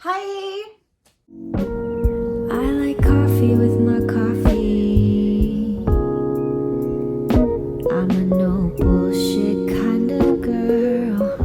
Hi! I like coffee with my coffee. I'm a no bullshit kind of girl.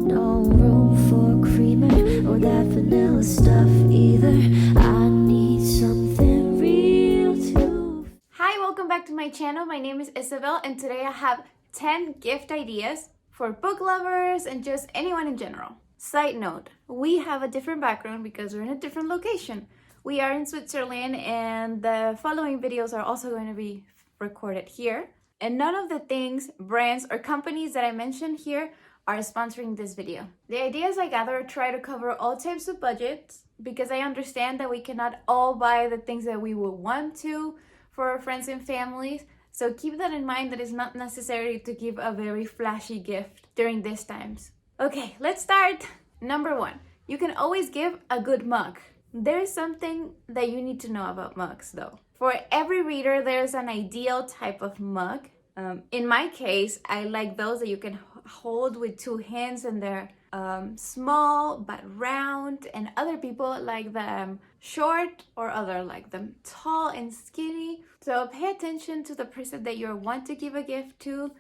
No room for creamer or that vanilla stuff either. I need something real too. Hi, welcome back to my channel. My name is Isabel and today I have 10 gift ideas for book lovers and just anyone in general. Side note, we have a different background because we're in a different location. We are in Switzerland and the following videos are also going to be recorded here. And none of the things, brands, or companies that I mentioned here are sponsoring this video. The ideas I gather try to cover all types of budgets because I understand that we cannot all buy the things that we would want to for our friends and families. So keep that in mind, that it's not necessary to give a very flashy gift during these times. Okay, let's start. Number 1, you can always give a good mug. There is something that you need to know about mugs though. For every reader, there's an ideal type of mug. In my case, I like those that you can hold with 2 hands and they're small but round, and other people like them short or other like them tall and skinny. So pay attention to the person that you want to give a gift to,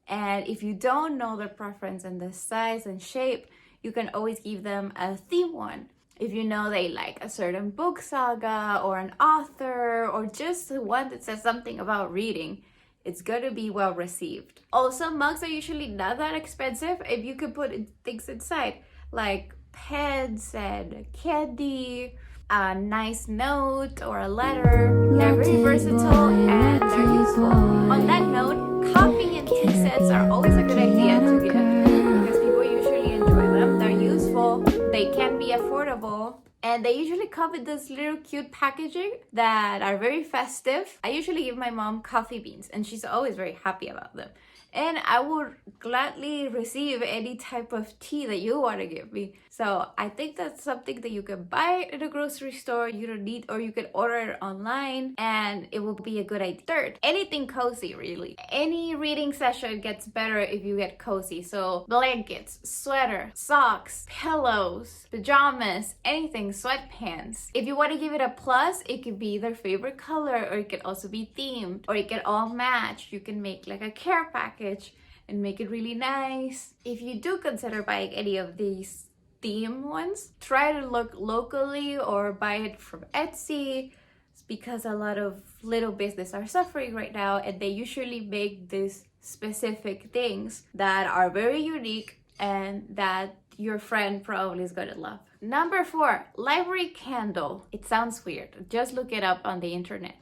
and if you don't know their preference and the size and shape, you can always give them a theme one. If you know they like a certain book saga or an author or just one that says something about reading, it's going to be well received. Also, mugs are usually not that expensive if you could put things inside, like pens and candy, a nice note or a letter. They're very versatile and they're useful. On that note, coffee and tea sets are always a good idea to give because people usually enjoy them. They're useful, they can be affordable, and they usually come with this little cute packaging that are very festive. I usually give my mom coffee beans and she's always very happy about them. And I would gladly receive any type of tea that you want to give me. So I think that's something that you can buy at a grocery store. You don't need, or you can order it online and it will be a good idea. Third, anything cozy really. Any reading session gets better if you get cozy. So blankets, sweater, socks, pillows, pajamas, anything, sweatpants. If you want to give it a plus, it could be their favorite color, or it could also be themed, or it can all match. You can make like a care package and make it really nice. If you do consider buying any of these theme ones, try to look locally or buy it from Etsy, because a lot of little businesses are suffering right now and they usually make these specific things that are very unique and that your friend probably is going to love. Number 4, library candle. It sounds weird. Just look it up on the internet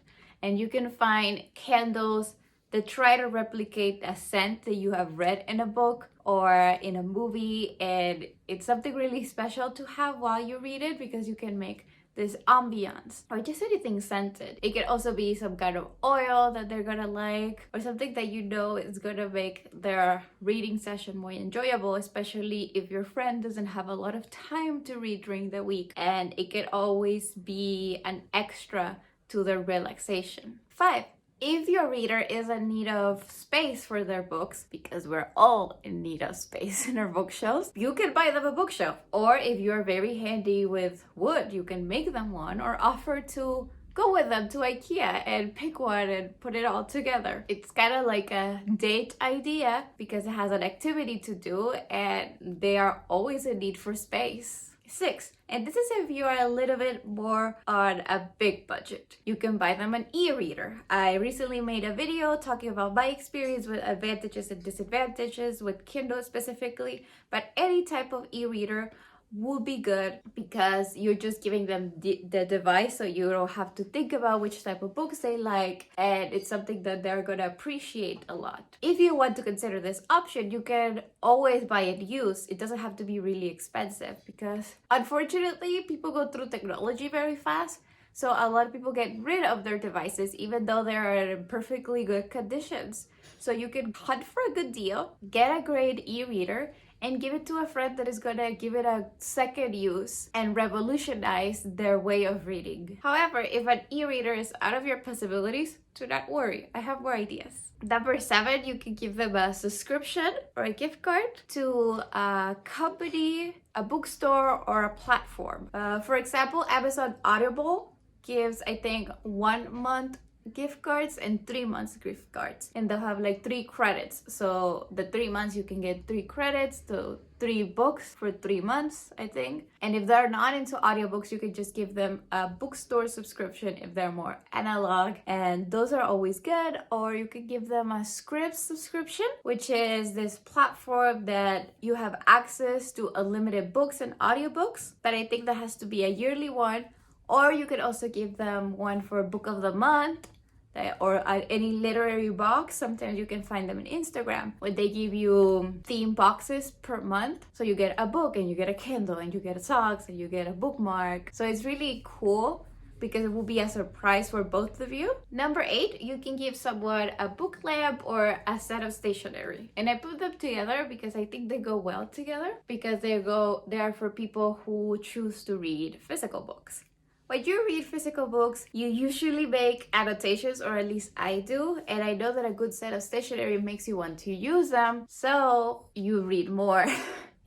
and you can find candles that try to replicate a scent that you have read in a book or in a movie, and it's something really special to have while you read it because you can make this ambiance, or just anything scented. It could also be some kind of oil that they're gonna like, or something that you know is gonna make their reading session more enjoyable, especially if your friend doesn't have a lot of time to read during the week, and it could always be an extra to their relaxation. 5, if your reader is in need of space for their books, because we're all in need of space in our bookshelves, you can buy them a bookshelf. Or if you're very handy with wood, you can make them one or offer to go with them to IKEA and pick one and put it all together. It's kind of like a date idea because it has an activity to do and they are always in need for space. 6, and this is if you are a little bit more on a big budget, you can buy them an e-reader. I recently made a video talking about my experience with advantages and disadvantages with Kindle specifically, but any type of e-reader would be good because you're just giving them the device, so you don't have to think about which type of books they like, and it's something that they're gonna appreciate a lot. If you want to consider this option, you can always buy it used. It doesn't have to be really expensive because unfortunately people go through technology very fast, so a lot of people get rid of their devices even though they are in perfectly good conditions. So you can hunt for a good deal, get a great e-reader, and give it to a friend that is gonna give it a second use and revolutionize their way of reading. However, if an e-reader is out of your possibilities, do not worry, I have more ideas. Number 7, you can give them a subscription or a gift card to a company, a bookstore, or a platform. For example, Amazon Audible gives, I think, 1 month gift cards and 3 months gift cards, and they'll have like 3 credits. So the 3 months you can get 3 credits to 3 books for 3 months, I think. And if they're not into audiobooks, you can just give them a bookstore subscription if they're more analog, and those are always good. Or you can give them a Scripts subscription, which is this platform that you have access to unlimited books and audiobooks, but I think that has to be a yearly one. Or you could also give them one for book of the month, or any literary box. Sometimes you can find them on Instagram where they give you theme boxes per month. So you get a book and you get a Kindle and you get socks and you get a bookmark. So it's really cool because it will be a surprise for both of you. Number 8, you can give someone a book lamp or a set of stationery. And I put them together because I think they go well together, because they are for people who choose to read physical books. When you read physical books, you usually make annotations, or at least I do, and I know that a good set of stationery makes you want to use them, so you read more.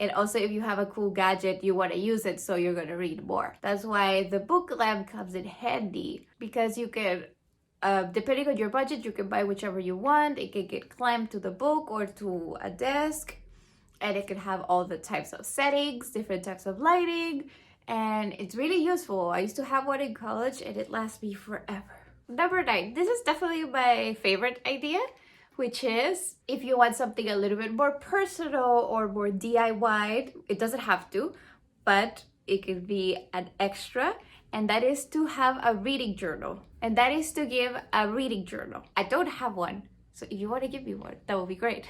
And also, if you have a cool gadget, you want to use it, so you're going to read more. That's why the book lamp comes in handy, because you can, depending on your budget, you can buy whichever you want. It can get clamped to the book or to a desk, and it can have all the types of settings, different types of lighting, and it's really useful. I used to have one in college and it lasts me forever. Number 9, this is definitely my favorite idea, which is if you want something a little bit more personal or more DIY, it doesn't have to, but it could be an extra, and that is to have a reading journal. And that is to give a reading journal. I don't have one, so if you want to give me one, that would be great.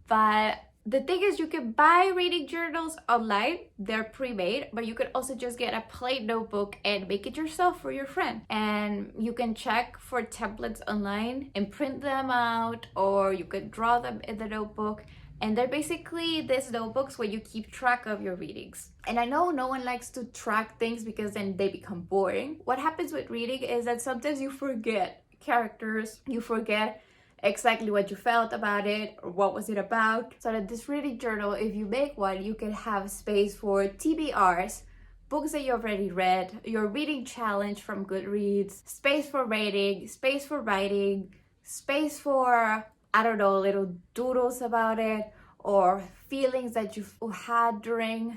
But the thing is, you can buy reading journals online. They're pre-made, but you can also just get a plain notebook and make it yourself for your friend. And you can check for templates online and print them out, or you can draw them in the notebook. And they're basically these notebooks where you keep track of your readings. And I know no one likes to track things because then they become boring. What happens with reading is that sometimes you forget characters, you forget exactly what you felt about it or what was it about. So that this reading journal, if you make one, you can have space for TBRs, books that you already read, your reading challenge from Goodreads, space for rating, space for writing, space for, I don't know, little doodles about it, or feelings that you had during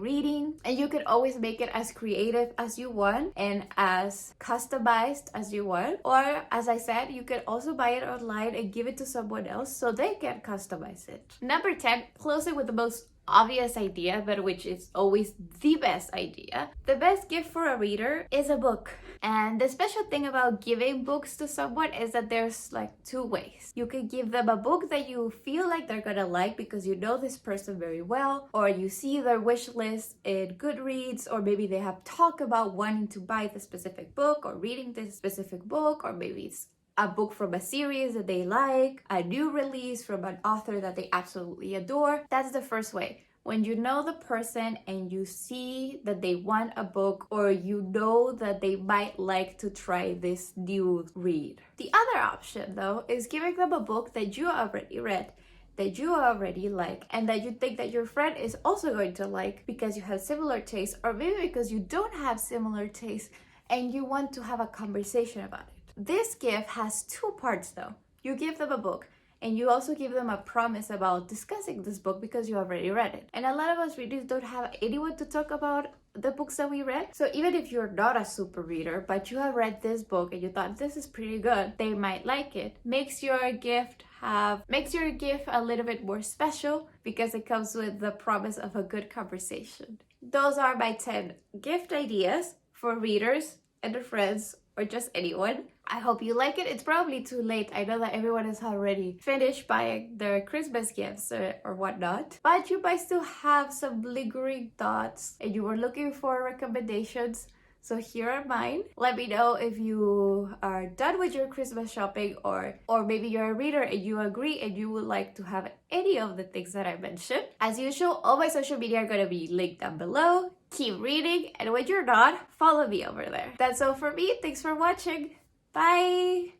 reading. And you can always make it as creative as you want and as customized as you want. Or, as I said, you can also buy it online and give it to someone else so they can customize it. Number 10, closing with the most obvious idea, but which is always the best idea. The best gift for a reader is a book. And the special thing about giving books to someone is that there's like 2 ways. You can give them a book that you feel like they're gonna like because you know this person very well, or you see their wish list in Goodreads, or maybe they have talked about wanting to buy the specific book or reading this specific book, or maybe it's a book from a series that they like, a new release from an author that they absolutely adore. That's the first way. When you know the person and you see that they want a book, or you know that they might like to try this new read. The other option, though, is giving them a book that you already read, that you already like, and that you think that your friend is also going to like because you have similar tastes, or maybe because you don't have similar tastes and you want to have a conversation about it. This gift has 2 parts, though. You give them a book, and you also give them a promise about discussing this book because you already read it. And a lot of us readers don't have anyone to talk about the books that we read. So even if you're not a super reader, but you have read this book and you thought this is pretty good, they might like it. Makes your gift a little bit more special because it comes with the promise of a good conversation. Those are my 10 gift ideas for readers and their friends, or just anyone. I hope you like it. It's probably too late. I know that everyone is already finished buying their Christmas gifts or whatnot, but you might still have some lingering thoughts and you were looking for recommendations. So here are mine. Let me know if you are done with your Christmas shopping or maybe you're a reader and you agree and you would like to have any of the things that I mentioned. As usual, all my social media are going to be linked down below. Keep reading, and when you're not, follow me over there. That's all for me. Thanks for watching. Bye!